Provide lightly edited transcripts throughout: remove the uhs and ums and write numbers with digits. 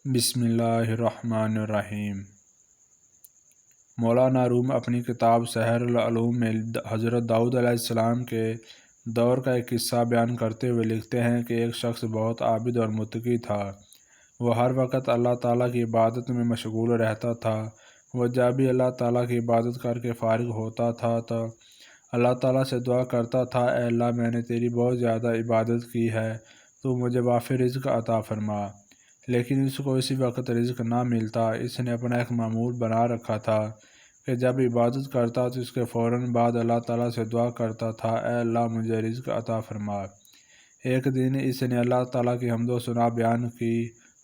بسم اللہ الرحمن الرحیم۔ مولانا روم اپنی کتاب سحر العلوم میں حضرت داؤد علیہ السلام کے دور کا ایک قصہ بیان کرتے ہوئے لکھتے ہیں کہ ایک شخص بہت عابد اور متقی تھا۔ وہ ہر وقت اللہ تعالیٰ کی عبادت میں مشغول رہتا تھا۔ وہ جب بھی اللہ تعالیٰ کی عبادت کر کے فارغ ہوتا تھا تو اللہ تعالیٰ سے دعا کرتا تھا، اے اللہ، میں نے تیری بہت زیادہ عبادت کی ہے، تو مجھے وافر رزق عطا فرما۔ لیکن اس کو اسی وقت رزق نہ ملتا۔ اس نے اپنا ایک معمول بنا رکھا تھا کہ جب عبادت کرتا تو اس کے فوراً بعد اللہ تعالیٰ سے دعا کرتا تھا، اے اللہ، مجھے رزق عطا فرما۔ ایک دن اس نے اللہ تعالیٰ کی حمد و ثنا بیان کی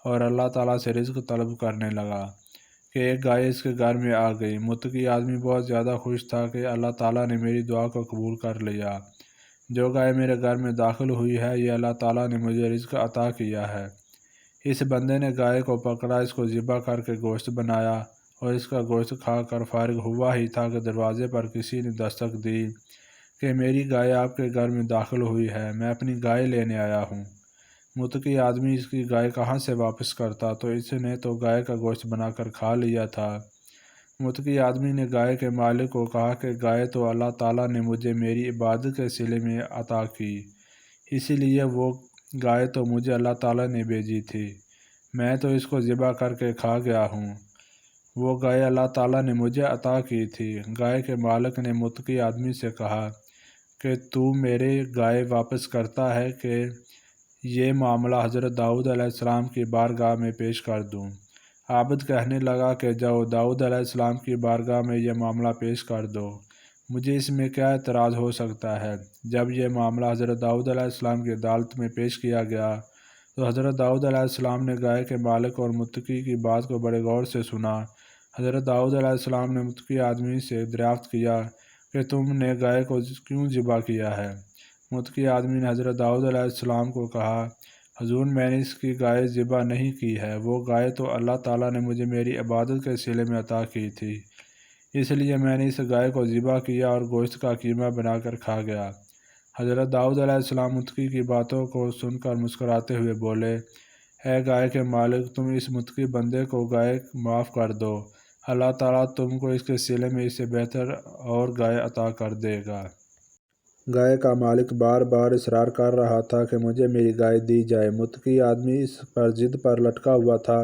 اور اللہ تعالیٰ سے رزق طلب کرنے لگا کہ ایک گائے اس کے گھر میں آ گئی۔ متقی آدمی بہت زیادہ خوش تھا کہ اللہ تعالیٰ نے میری دعا کو قبول کر لیا۔ جو گائے میرے گھر میں داخل ہوئی ہے، یہ اللہ تعالیٰ نے مجھے رزق عطا کیا ہے۔ اس بندے نے گائے کو پکڑا، اس کو ذبح کر کے گوشت بنایا اور اس کا گوشت کھا کر فارغ ہوا ہی تھا کہ دروازے پر کسی نے دستک دی کہ میری گائے آپ کے گھر میں داخل ہوئی ہے، میں اپنی گائے لینے آیا ہوں۔ متقی آدمی اس کی گائے کہاں سے واپس کرتا، تو اس نے تو گائے کا گوشت بنا کر کھا لیا تھا۔ متقی آدمی نے گائے کے مالک کو کہا کہ گائے تو اللہ تعالیٰ نے مجھے میری عبادت کے صلے میں عطا کی، اسی لیے وہ گائے تو مجھے اللہ تعالیٰ نے بھیجی تھی، میں تو اس کو ذبح کر کے کھا گیا ہوں۔ وہ گائے اللہ تعالیٰ نے مجھے عطا کی تھی۔ گائے کے مالک نے متقی آدمی سے کہا کہ تو میرے گائے واپس کرتا ہے کہ یہ معاملہ حضرت داؤد علیہ السلام کی بارگاہ میں پیش کر دوں۔ عابد کہنے لگا کہ جاؤ، داؤد علیہ السلام کی بارگاہ میں یہ معاملہ پیش کر دو، مجھے اس میں کیا اعتراض ہو سکتا ہے۔ جب یہ معاملہ حضرت داؤد علیہ السلام کی عدالت میں پیش کیا گیا تو حضرت داؤد علیہ السلام نے گائے کے مالک اور متقی کی بات کو بڑے غور سے سنا۔ حضرت داؤد علیہ السلام نے متقی آدمی سے دریافت کیا کہ تم نے گائے کو کیوں ذبح کیا ہے؟ متقی آدمی نے حضرت داؤد علیہ السلام کو کہا، حضور، میں نے اس کی گائے ذبح نہیں کی ہے، وہ گائے تو اللہ تعالیٰ نے مجھے میری عبادت کے صلے میں عطا کی تھی، اس لیے میں نے اس گائے کو ذبح کیا اور گوشت کا قیمہ بنا کر کھا گیا۔ حضرت داؤد علیہ السلام متقی کی باتوں کو سن کر مسکراتے ہوئے بولے، اے گائے کے مالک، تم اس متقی بندے کو گائے معاف کر دو، اللہ تعالیٰ تم کو اس کے صلے میں اس سے بہتر اور گائے عطا کر دے گا۔ گائے کا مالک بار بار اصرار کر رہا تھا کہ مجھے میری گائے دی جائے۔ متقی آدمی اس پر ضد پر لٹکا ہوا تھا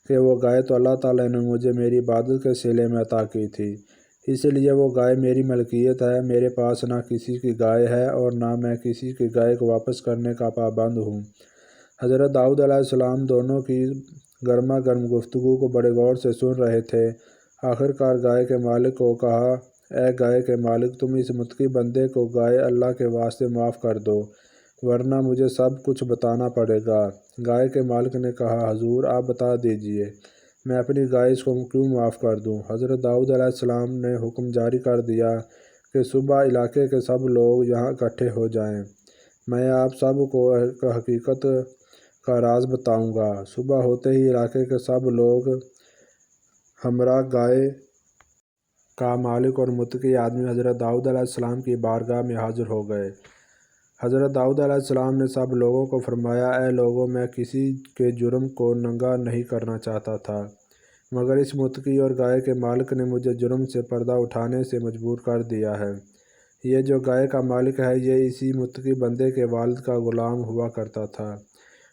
کہ وہ گائے تو اللہ تعالیٰ نے مجھے میری عبادت کے صلے میں عطا کی تھی، اس لیے وہ گائے میری ملکیت ہے، میرے پاس نہ کسی کی گائے ہے اور نہ میں کسی کی گائے کو واپس کرنے کا پابند ہوں۔ حضرت داؤد علیہ السلام دونوں کی گرما گرم گفتگو کو بڑے غور سے سن رہے تھے۔ آخر کار گائے کے مالک کو کہا، اے گائے کے مالک، تم اس متقی بندے کو گائے اللہ کے واسطے معاف کر دو، ورنہ مجھے سب کچھ بتانا پڑے گا۔ گائے کے مالک نے کہا، حضور، آپ بتا دیجئے، میں اپنی گائے اس کو کیوں معاف کر دوں؟ حضرت داؤد علیہ السلام نے حکم جاری کر دیا کہ صبح علاقے کے سب لوگ یہاں اکٹھے ہو جائیں، میں آپ سب کو حقیقت کا راز بتاؤں گا۔ صبح ہوتے ہی علاقے کے سب لوگ ہمراہ گائے کا مالک اور متقی آدمی حضرت داؤد علیہ السلام کی بارگاہ میں حاضر ہو گئے۔ حضرت داؤد علیہ السلام نے سب لوگوں کو فرمایا، اے لوگوں، میں کسی کے جرم کو ننگا نہیں کرنا چاہتا تھا، مگر اس متقی اور گائے کے مالک نے مجھے جرم سے پردہ اٹھانے سے مجبور کر دیا ہے۔ یہ جو گائے کا مالک ہے، یہ اسی متقی بندے کے والد کا غلام ہوا کرتا تھا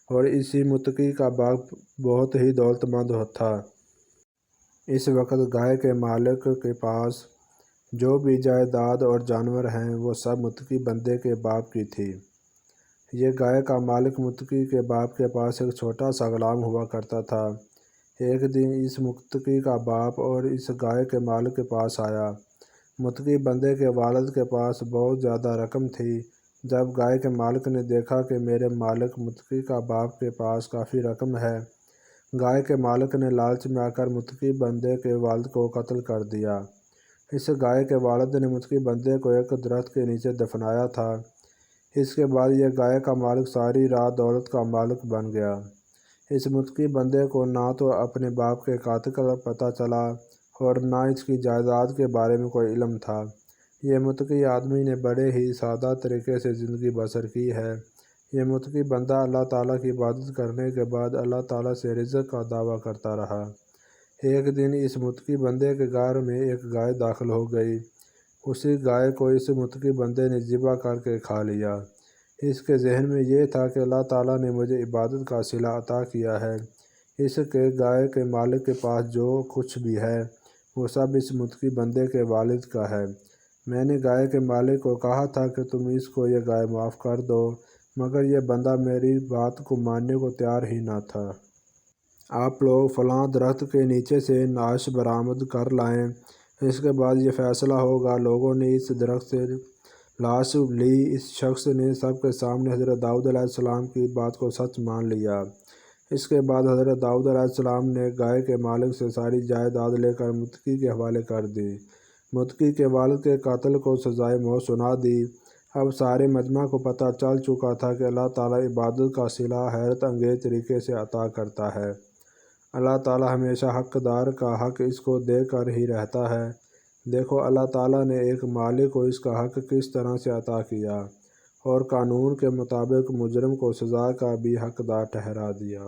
اور اسی متقی کا باپ بہت ہی دولت مند تھا۔ اس وقت گائے کے مالک کے پاس جو بھی جائیداد اور جانور ہیں، وہ سب متقی بندے کے باپ کی تھی۔ یہ گائے کا مالک متقی کے باپ کے پاس ایک چھوٹا سا غلام ہوا کرتا تھا۔ ایک دن اس متقی کا باپ اور اس گائے کے مالک کے پاس آیا۔ متقی بندے کے والد کے پاس بہت زیادہ رقم تھی۔ جب گائے کے مالک نے دیکھا کہ میرے مالک متقی کا باپ کے پاس کافی رقم ہے، گائے کے مالک نے لالچ میں آ کر متقی بندے کے والد کو قتل کر دیا۔ اس گائے کے والد نے متقی بندے کو ایک درخت کے نیچے دفنایا تھا۔ اس کے بعد یہ گائے کا مالک ساری رات دولت کا مالک بن گیا۔ اس متقی بندے کو نہ تو اپنے باپ کے قاتل کا پتہ چلا اور نہ اس کی جائیداد کے بارے میں کوئی علم تھا۔ یہ متقی آدمی نے بڑے ہی سادہ طریقے سے زندگی بسر کی ہے۔ یہ متقی بندہ اللہ تعالیٰ کی عبادت کرنے کے بعد اللہ تعالیٰ سے رزق کا دعویٰ کرتا رہا۔ ایک دن اس متقی بندے کے گھر میں ایک گائے داخل ہو گئی۔ اسی گائے کو اس متقی بندے نے ذبح کر کے کھا لیا۔ اس کے ذہن میں یہ تھا کہ اللہ تعالیٰ نے مجھے عبادت کا صلہ عطا کیا ہے، اس کے گائے کے مالک کے پاس جو کچھ بھی ہے وہ سب اس متقی بندے کے والد کا ہے۔ میں نے گائے کے مالک کو کہا تھا کہ تم اس کو یہ گائے معاف کر دو، مگر یہ بندہ میری بات کو ماننے کو تیار ہی نہ تھا۔ آپ لوگ فلاں درخت کے نیچے سے لاش برآمد کر لائیں، اس کے بعد یہ فیصلہ ہوگا۔ لوگوں نے اس درخت سے لاش لی۔ اس شخص نے سب کے سامنے حضرت داؤد علیہ السلام کی بات کو سچ مان لیا۔ اس کے بعد حضرت داؤد علیہ السلام نے گائے کے مالک سے ساری جائیداد لے کر متقی کے حوالے کر دی۔ متقی کے والد کے قاتل کو سزائے موت سنا دی۔ اب سارے مجمع کو پتہ چل چکا تھا کہ اللہ تعالیٰ عبادت کا صلہ حیرت انگیز طریقے سے عطا کرتا ہے۔ اللہ تعالیٰ ہمیشہ حقدار کا حق اس کو دے کر ہی رہتا ہے۔ دیکھو اللہ تعالیٰ نے ایک مالک کو اس کا حق کس طرح سے عطا کیا اور قانون کے مطابق مجرم کو سزا کا بھی حقدار ٹھہرا دیا۔